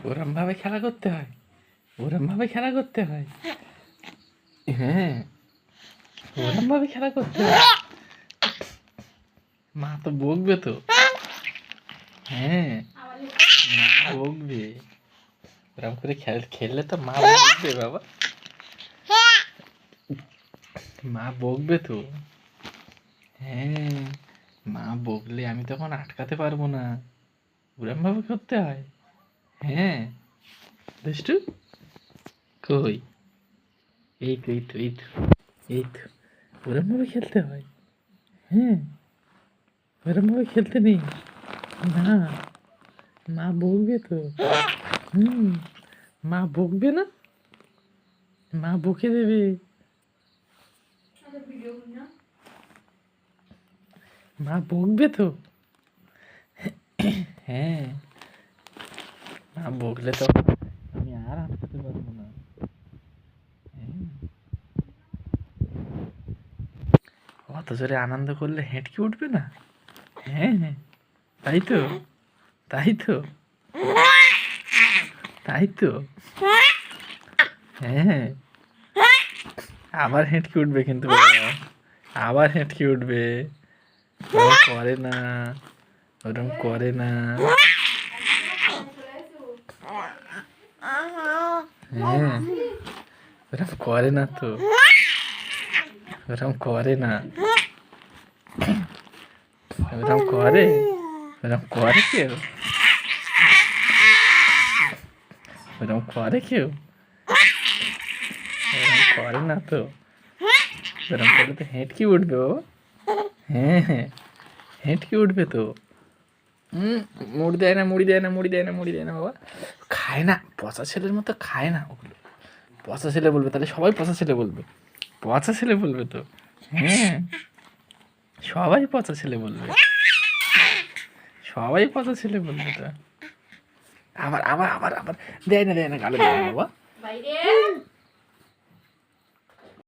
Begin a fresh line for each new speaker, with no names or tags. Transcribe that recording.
ওরম ভাবে খেলা করতে হয়, ওরম ভাবে খেলা করতে হয়। হ্যাঁ, ওরম ভাবে খেলা করতে হয়। মা তো বকবে তো। হ্যাঁ, মা বকবে। ওরম করে খেললে তো মা বকবে বাবা। মা বকবে তো। হ্যাঁ, মা বকলে আমি তখন আটকাতে পারবো না। ওরম ভাবে করতে হয়। হ্যাঁ, দুষ্টু কই? এই তো এই তো এই তো এই তো, ওরম ভাবে খেলতে হয়। হ্যাঁ, ওরম ভাবে খেলতে নেই। না, মা বকবে তো। হুম, মা বকবে না? মা বকে দেবে। মা বকবে তো। হ্যাঁ, মা বকলে তো আমি আর আটকাতে পারবো না। হ্যাঁ, অত জোরে আনন্দ করলে হেঁটকে উঠবে না? হ্যাঁ হ্যাঁ, তাই তো, তাই তো, তাই তো। হ্যাঁ, আবার হেঁটকে উঠবে কিন্তু বাবা। আবার হেঁটকে উঠবে। ওরম করে না, ওরম করে না। হ্যাঁ, ওরম করে না তো, ওরম করে না। ওরম করে, ওরম করে কেউ? ওরম করে কেউ? ওরম করে না তো। ওরম করলে তো হেঁটকে উঠবে বাবা। হ্যাঁ হ্যাঁ, হেঁটকে উঠবে তো। মুড়ি দেয় না, মুড়ি দেয় না, মুড়ি দেয় না, মুড়ি দেয় না বাবা। খায় না, পচা ছেলের মতো খায় না ওগুলো। পচা ছেলে বলবে, তাহলে সবাই পচা ছেলে বলবে। পচা ছেলে বলবে তো। হ্যাঁ, সবাই পচা ছেলে বলবে। সবাই পচা ছেলে বলবে তো। আবার আবার আবার আবার দেয় না, দেয় না, গালে দেয় না বাবা।